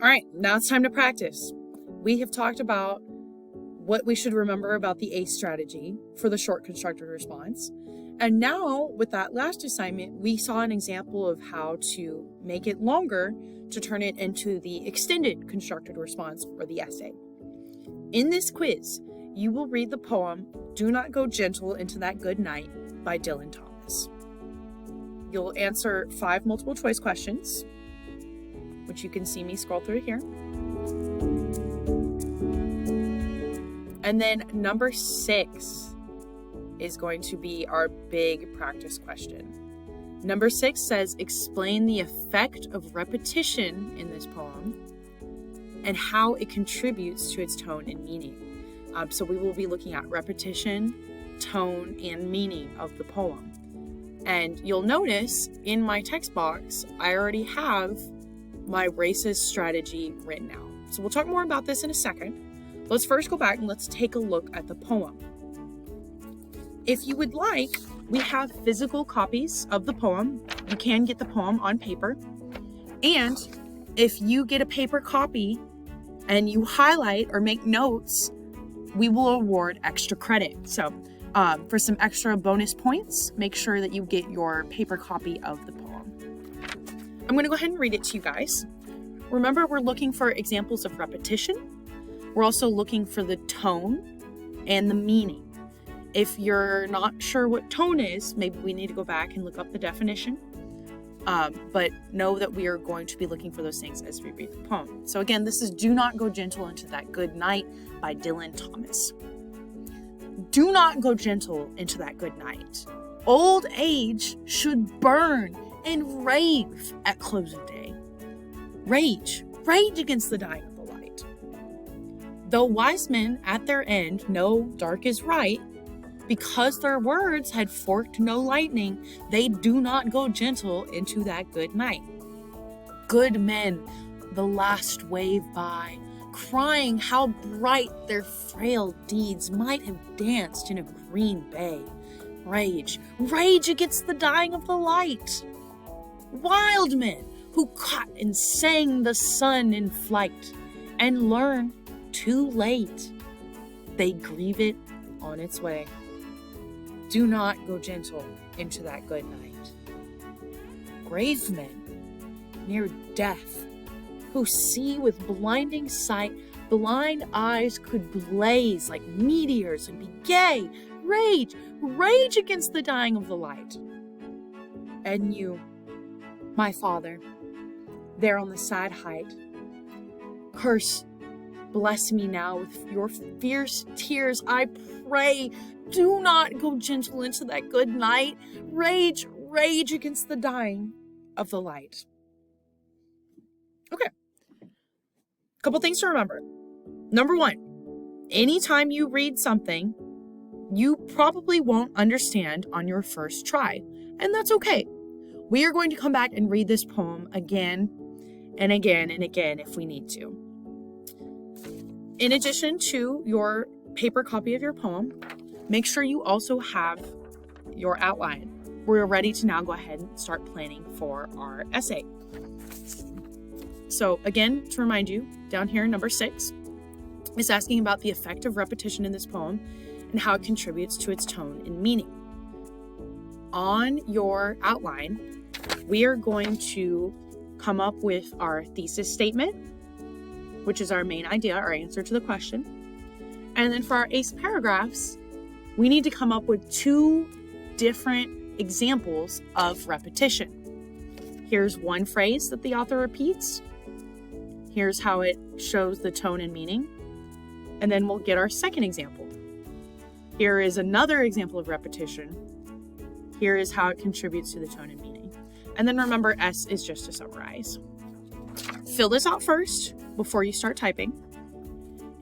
All right, now it's time to practice. We have talked about what we should remember about the ACE strategy for the short constructed response. And now with that last assignment, we saw an example of how to make it longer to turn it into the extended constructed response or the essay. In this quiz, you will read the poem, "Do Not Go Gentle Into That Good Night" by Dylan Thomas. You'll answer 5 multiple choice questions, which you can see me scroll through here. And then number 6 is going to be our big practice question. Number 6 says, explain the effect of repetition in this poem and how it contributes to its tone and meaning. So we will be looking at repetition, tone, and meaning of the poem. And you'll notice in my text box, I already have my racist strategy written out. So we'll talk more about this in a second. Let's first go back and let's take a look at the poem. If you would like, we have physical copies of the poem. You can get the poem on paper. And if you get a paper copy and you highlight or make notes, we will award extra credit. So for some extra bonus points, make sure that you get your paper copy of the poem. I'm going to go ahead and read it to you guys. Remember, we're looking for examples of repetition. We're also looking for the tone and the meaning. If you're not sure what tone is, maybe we need to go back and look up the definition. But know that we are going to be looking for those things as we read the poem. So again, this is "Do Not Go Gentle Into That Good Night" by Dylan Thomas. Do not go gentle into that good night. Old age should burn and rave at close of day. Rage against the dying of the light. Though wise men at their end know dark is right, because their words had forked no lightning, they do not go gentle into that good night. Good men, the last wave by, crying how bright their frail deeds might have danced in a green bay. Rage against the dying of the light. Wild men who caught and sang the sun in flight and learn too late, they grieve it on its way. Do not go gentle into that good night. Grave men near death, who see with blinding sight, blind eyes could blaze like meteors and be gay. Rage against the dying of the light. And you, my Father, there on the sad height, curse, bless me now with your fierce tears, I pray. Do not go gentle into that good night. Rage against the dying of the light. Okay. Couple things to remember. Number 1, anytime you read something, you probably won't understand on your first try, and that's okay. We are going to come back and read this poem again and again and again if we need to. In addition to your paper copy of your poem, make sure you also have your outline. We're ready to now go ahead and start planning for our essay. So again, to remind you, down here, number 6 is asking about the effect of repetition in this poem and how it contributes to its tone and meaning. On your outline, we are going to come up with our thesis statement, which is our main idea, our answer to the question. And then for our ACE paragraphs, we need to come up with 2 different examples of repetition. Here's one phrase that the author repeats. Here's how it shows the tone and meaning. And then we'll get our second example. Here is another example of repetition. Here is how it contributes to the tone and meaning. And then remember, S is just to summarize. Fill this out first before you start typing.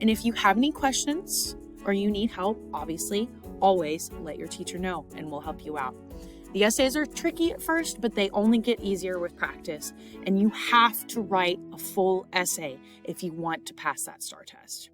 And if you have any questions or you need help, obviously, always let your teacher know and we'll help you out. The essays are tricky at first, but they only get easier with practice. And you have to write a full essay if you want to pass that STAR test.